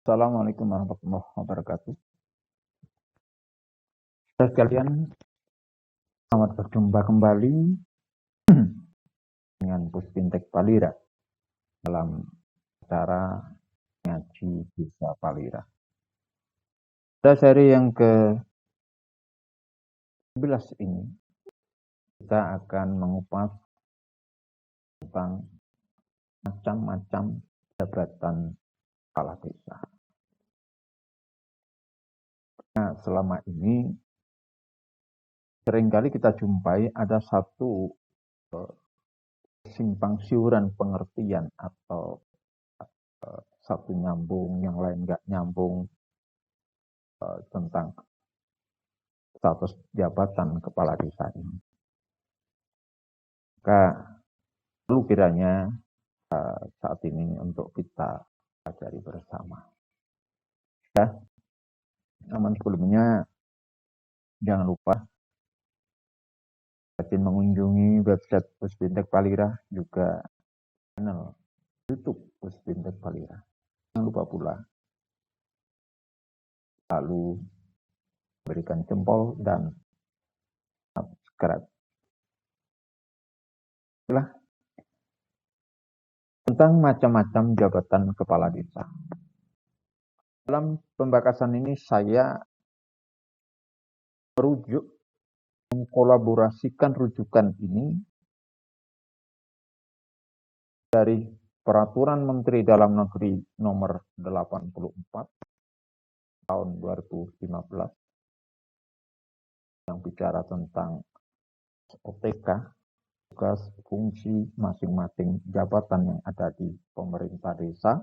Assalamualaikum warahmatullahi wabarakatuh. Saudara sekalian, selamat berjumpa kembali dengan Puspintek Palira dalam acara ngaji Desa Palira. Pada seri yang ke-11 ini, kita akan mengupas tentang macam-macam jabatan kepala desa. Nah, selama ini seringkali kita jumpai ada satu simpang siuran pengertian atau satu nyambung, yang lain nggak nyambung tentang status jabatan kepala desa ini. Maka perlu kiranya saat ini untuk kita pelajari bersama. Ya, namun sebelumnya jangan lupa rajin mengunjungi website Puspintek Palira, juga channel YouTube Puspintek Palira. Jangan lupa pula lalu berikan jempol dan subscribe. Tentang macam-macam jabatan kepala desa. Dalam pembakasan ini saya merujuk, mengkolaborasikan rujukan ini dari Peraturan Menteri Dalam Negeri Nomor 84 tahun 2015 yang bicara tentang OTK, tugas fungsi masing-masing jabatan yang ada di pemerintah desa,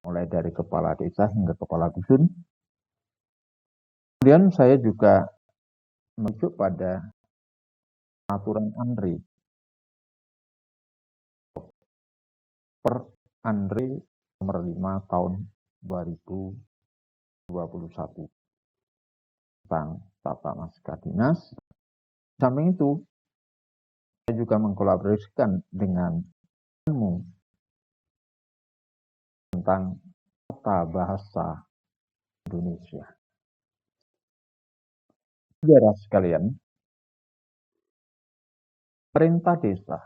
mulai dari kepala desa hingga kepala dusun. Kemudian saya juga merujuk pada aturan ANRI, per ANRI nomor 5 tahun 2021 tentang tata naskah dinas. Samping itu, saya juga mengkolaborasikan dengan ilmu tentang tata bahasa Indonesia. Saudara sekalian, perintah desa,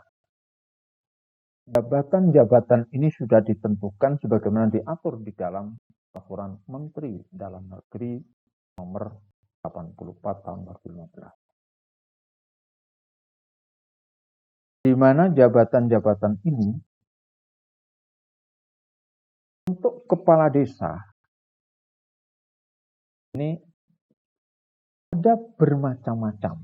jabatan-jabatan ini sudah ditentukan sebagaimana diatur di dalam Peraturan Menteri Dalam Negeri Nomor 84 tahun 2015. Di mana jabatan-jabatan ini untuk kepala desa ini ada bermacam-macam.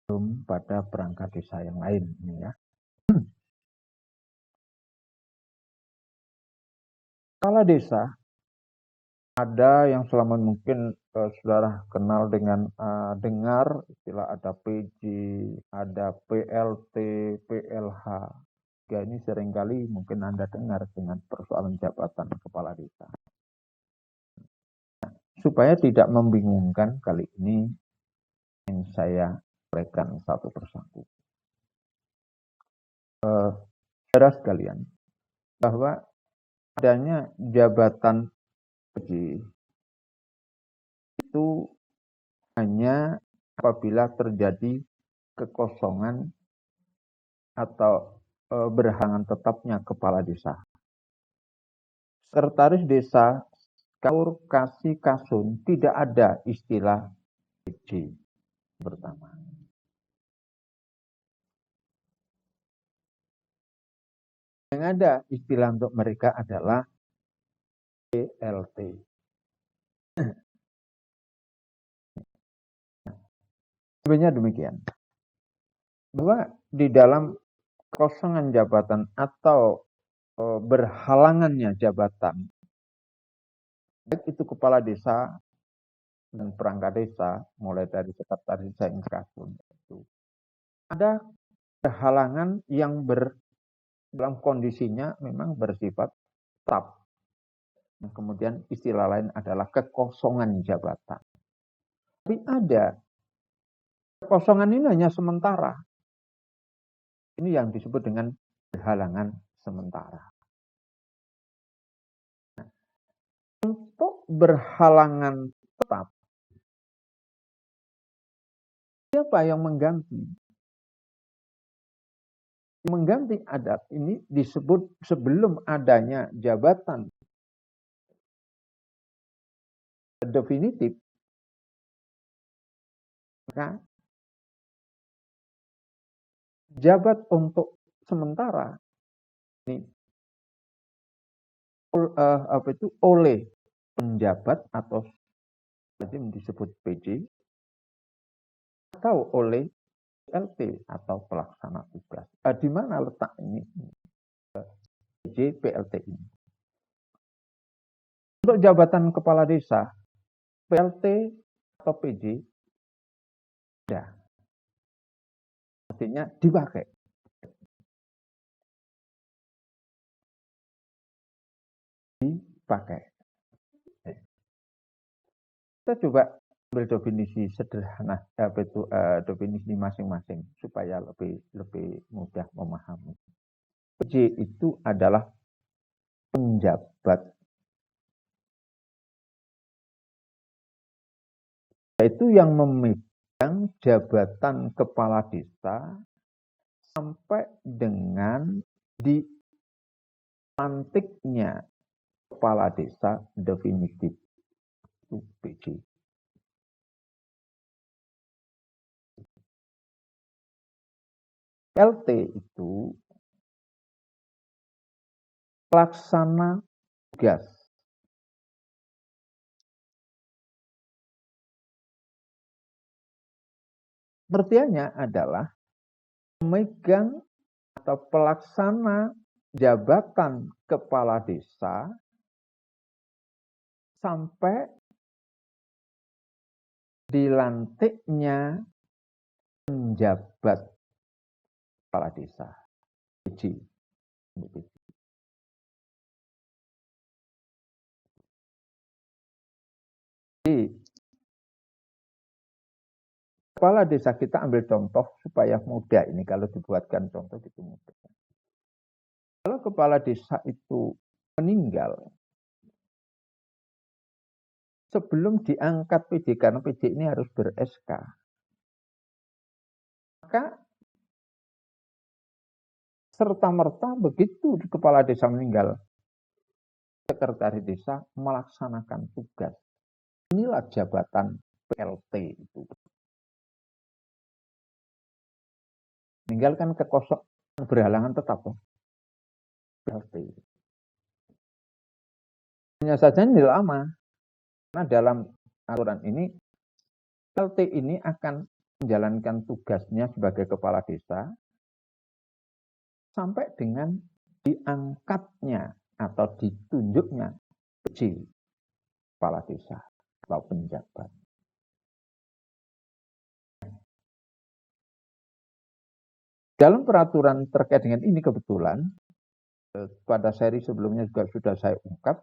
Belum pada perangkat desa yang lain ini ya. Kepala desa ada yang selama mungkin saudara kenal dengan dengar istilah ada PJ, ada PLT, PLH. Ya, ini seringkali mungkin Anda dengar dengan persoalan jabatan kepala desa. Nah, supaya tidak membingungkan, kali ini ingin saya uraikan satu persatu. Saudara sekalian, bahwa adanya jabatan PJ itu hanya apabila terjadi kekosongan atau berhalangan tetapnya kepala desa. Sekretaris desa, Kaur, Kasih, Kasun, tidak ada istilah PJ pertama. Yang ada istilah untuk mereka adalah PLT. Sebenarnya demikian. Bahwa di dalam kosongan jabatan atau berhalangannya jabatan, baik itu kepala desa dan perangkat desa, mulai dari sekretaris desa hingga kasun, itu ada kehalangan yang dalam kondisinya memang bersifat tetap. Kemudian istilah lain adalah kekosongan jabatan. Tapi ada kekosongan ini hanya sementara. Ini yang disebut dengan berhalangan sementara. Nah, untuk berhalangan tetap, siapa yang mengganti? Mengganti adat ini disebut sebelum adanya jabatan definitif, maka jabat untuk sementara ini oleh penjabat atau lazim disebut PJ atau oleh PLT atau pelaksana tugas. Di mana letak ini PJ PLT ini? Untuk jabatan kepala desa, PLT atau PJ ada. Artinya dipakai. Kita coba ambil definisi sederhana, definisi masing-masing supaya lebih mudah memahami. PJ itu adalah penjabat, yaitu yang memegang jabatan kepala desa sampai dengan dilantiknya kepala desa definitif. Itu PJ. PLT itu pelaksana tugas. Pengertiannya adalah memegang atau pelaksana jabatan kepala desa sampai dilantiknya penjabat kepala desa. PJ. Jadi, kepala desa kita ambil contoh supaya mudah ini kalau dibuatkan contoh itu mudah. Kalau kepala desa itu meninggal, sebelum diangkat PJ, karena PJ ini harus ber-SK, maka serta-merta begitu kepala desa meninggal, sekretaris desa melaksanakan tugas. Inilah jabatan PLT itu. Meninggalkan kekosongan berhalangan tetap. PLT. Hanya saja ini lama. Karena dalam aturan ini, PLT ini akan menjalankan tugasnya sebagai kepala desa sampai dengan diangkatnya atau ditunjuknya PJ kepala desa atau penjabat. Dalam peraturan terkait dengan ini kebetulan pada seri sebelumnya juga sudah saya ungkap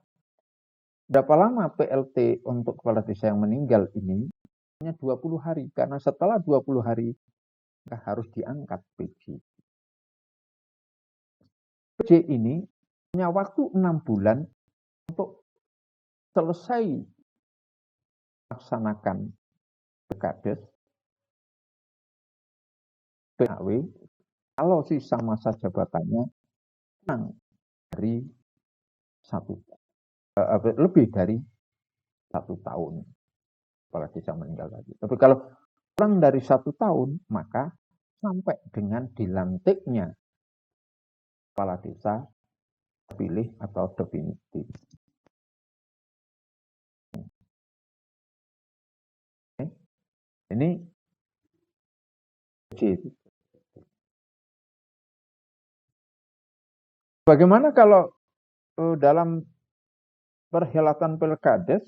berapa lama PLT untuk kepala desa yang meninggal ini hanya 20 hari karena setelah 20 hari harus diangkat PJ. PJ ini punya waktu 6 bulan untuk selesai melaksanakan Dekades PAW kalau sisa masa jabatannya dari lebih dari 1 tahun kepala desa meninggal lagi. Tapi kalau kurang dari 1 tahun maka sampai dengan dilantiknya kepala desa terpilih atau definitif. Ini bagaimana kalau dalam perhelatan Pilkades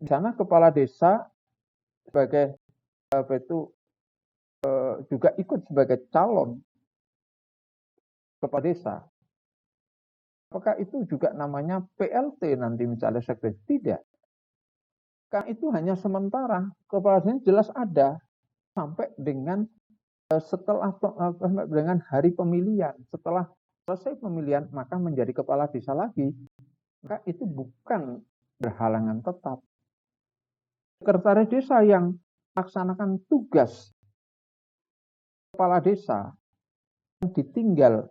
di sana kepala desa sebagai juga ikut sebagai calon kepala desa. Apakah itu juga namanya PLT nanti misalnya sekretaris? Tidak. Karena itu hanya sementara. Kepala desa jelas ada sampai dengan setelah dengan hari pemilihan, setelah selesai pemilihan maka menjadi kepala desa lagi, maka itu bukan berhalangan tetap. Sekretaris desa yang melaksanakan tugas kepala desa yang ditinggal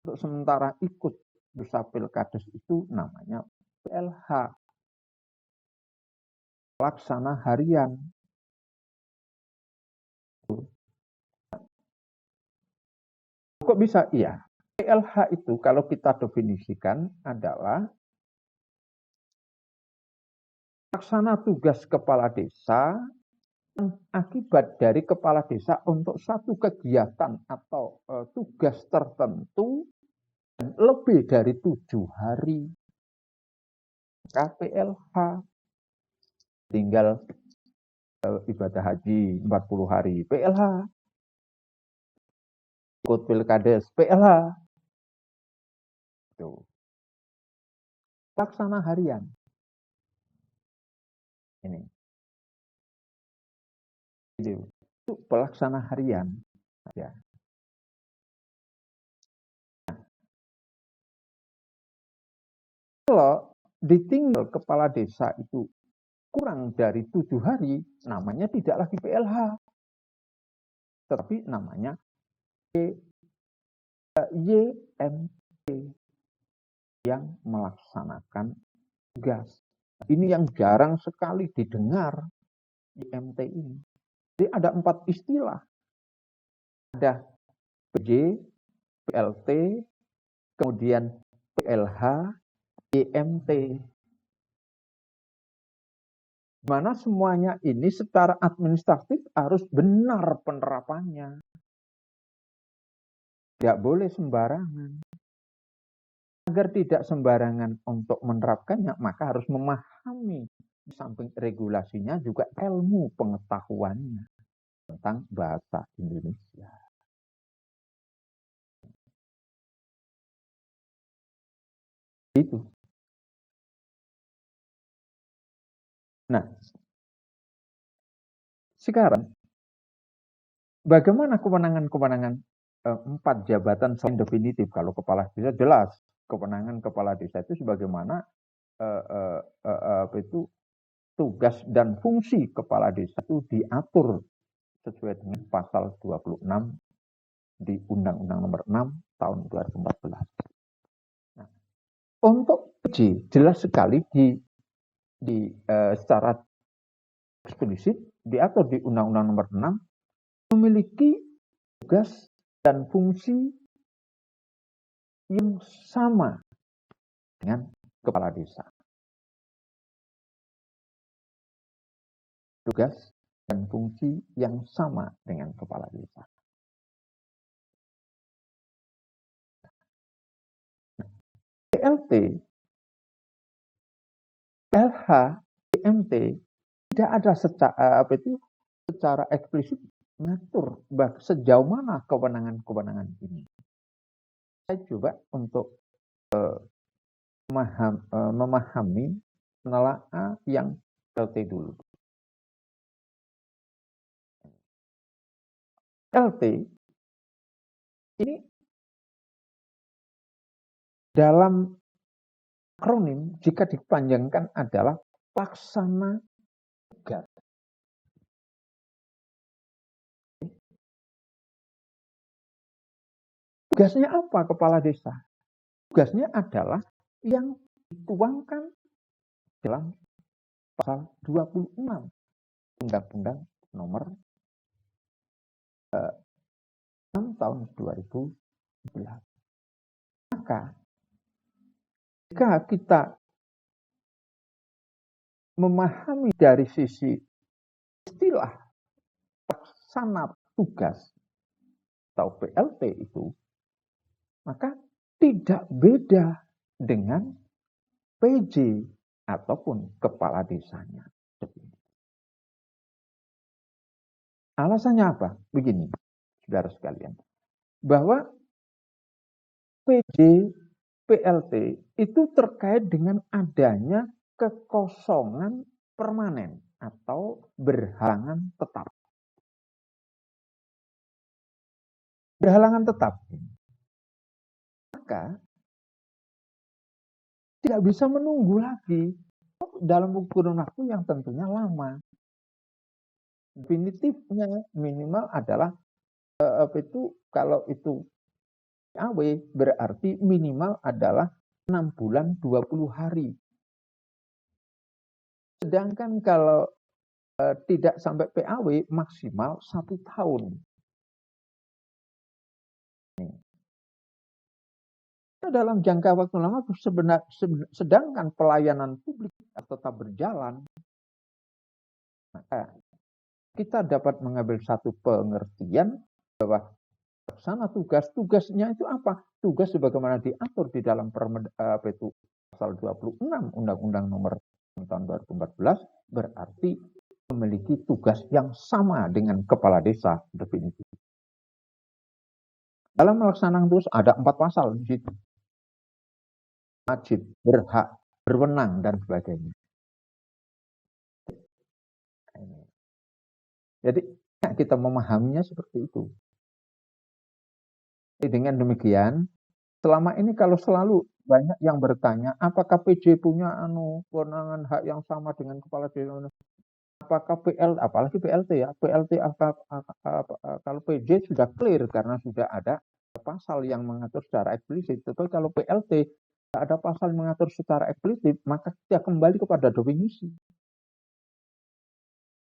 untuk sementara ikut Dusapil Kades itu namanya PLH, pelaksana harian. Kok bisa? Iya. PLH itu kalau kita definisikan adalah pelaksana tugas kepala desa yang akibat dari kepala desa untuk satu kegiatan atau tugas tertentu dan lebih dari 7 hari. KPLH tinggal ibadah haji 40 hari, PLH. Ikut pilkades, PLH. Tuh. Pelaksana harian. Ini. Itu pelaksana harian. Ya. Kalau ditinggal kepala desa itu kurang dari 7 hari, namanya tidak lagi PLH. Tetapi namanya YMT yang melaksanakan tugas. Ini yang jarang sekali didengar YMT ini. Jadi ada 4 istilah. Ada PJ, PLT, kemudian PLH, YMT. Di mana semuanya ini secara administratif harus benar penerapannya. Tidak boleh sembarangan. Agar tidak sembarangan untuk menerapkannya, maka harus memahami di samping regulasinya juga ilmu pengetahuannya tentang bahasa Indonesia. Itu. Nah, sekarang bagaimana kewenangan-kewenangan 4 jabatan selain definitif? Kalau kepala desa jelas, kewenangan kepala desa itu sebagaimana itu tugas dan fungsi kepala desa itu diatur sesuai dengan pasal 26 di Undang-Undang Nomor 6 tahun 2014. Nah, untuk PJ jelas sekali secara eksplisit diatur di Undang-Undang Nomor 6 memiliki tugas dan fungsi yang sama dengan kepala desa. Tugas dan fungsi yang sama dengan kepala desa. PLT, PLH, YMT tidak ada secara eksplisit mengatur sejauh mana kewenangan-kewenangan ini. Saya coba untuk memahami, menelaah yang PLT dulu. PLT ini dalam akronim jika dipanjangkan adalah pelaksana tugas. Tugasnya apa kepala desa? Tugasnya adalah yang dituangkan dalam pasal 26 Undang-Undang Nomor 6 tahun 2011. Maka jika kita memahami dari sisi istilah pelaksana tugas atau PLT itu, maka tidak beda dengan PJ ataupun kepala desanya. Alasannya apa? Begini, saudara sekalian, bahwa PJ, PLT itu terkait dengan adanya kekosongan permanen atau berhalangan tetap. berhalangan tetap, maka tidak bisa menunggu lagi dalam kurun waktu yang tentunya lama. Definitifnya minimal adalah kalau itu PAW berarti minimal adalah 6 bulan 20 hari. Sedangkan kalau tidak sampai PAW maksimal 1 tahun. Dalam jangka waktu lama sedangkan pelayanan publik tetap berjalan, maka kita dapat mengambil satu pengertian bahwa pelaksana tugasnya itu apa? Tugas sebagaimana diatur di dalam pasal 26 Undang-Undang Nomor tahun 2014 berarti memiliki tugas yang sama dengan kepala desa definitif. Dalam melaksanakan tugas ada 4 pasal di situ. Wajib, berhak, berwenang, dan sebagainya. Jadi kita memahaminya seperti itu. Dengan demikian, selama ini kalau selalu banyak yang bertanya, apakah PJ punya kewenangan hak yang sama dengan kepala desa? Apakah apalagi PLT ya, PLT kalau PJ sudah clear karena sudah ada pasal yang mengatur secara eksplisit. Tetapi kalau PLT tidak ada pasal mengatur secara eksplisit, maka kita kembali kepada definisi.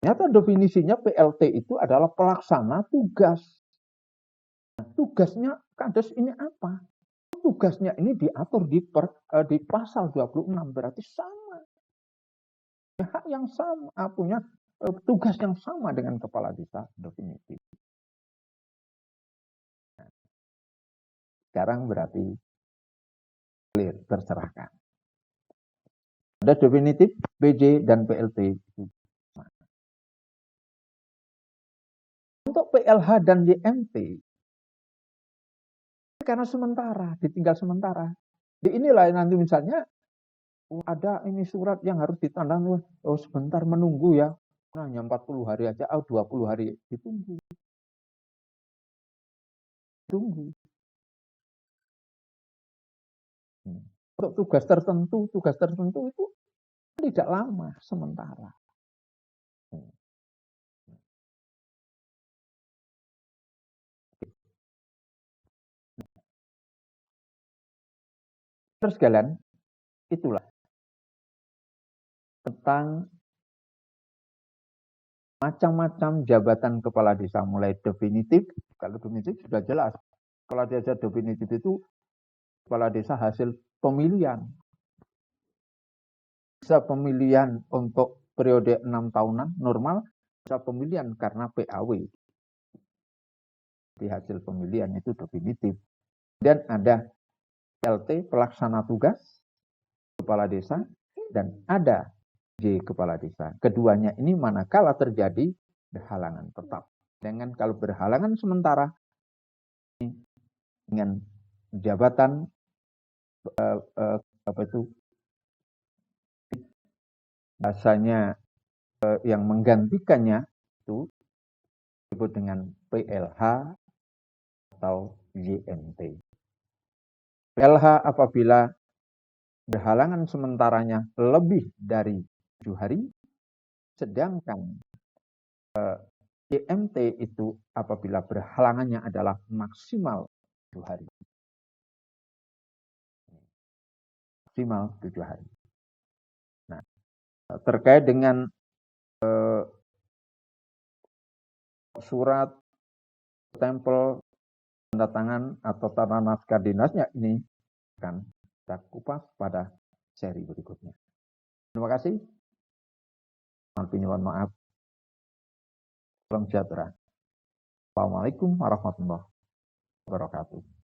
Ternyata definisinya PLT itu adalah pelaksana tugas. Nah, tugasnya Kades ini apa? Tugasnya ini diatur di pasal 26, berarti sama. Hak yang sama, punya tugas yang sama dengan kepala desa definitif. Nah, sekarang berarti clear, tercerahkan. Ada definitif, PJ, dan PLT. Untuk PLH dan YMT, karena sementara, ditinggal sementara. Di inilah nanti misalnya, ada ini surat yang harus ditandang, sebentar menunggu ya, hanya 40 hari aja, 20 hari, ditunggu. Untuk tugas tertentu itu tidak lama, sementara. Terus sekalian, itulah tentang macam-macam jabatan kepala desa, mulai definitif. Kalau definitif sudah jelas, kepala desa definitif itu kepala desa hasil pemilihan. Bisa pemilihan untuk periode 6 tahunan normal, bisa pemilihan karena PAW. Di hasil pemilihan itu definitif. Dan ada PLT, pelaksana tugas kepala desa, dan ada J kepala desa. Keduanya ini manakala terjadi berhalangan tetap. Dengan kalau berhalangan sementara dengan jabatan bahasanya yang menggantikannya itu disebut dengan PLH atau YMT. PLH apabila berhalangan sementaranya lebih dari 7 hari, sedangkan YMT itu apabila berhalangannya adalah maksimal 7 hari. Maksimal 7 hari. Nah, terkait dengan surat, stempel, tanda tangan atau tanda naskah dinasnya ini akan kita kupas pada seri berikutnya. Terima kasih. Mohon maaf. Salam sejahtera. Assalamualaikum warahmatullahi wabarakatuh.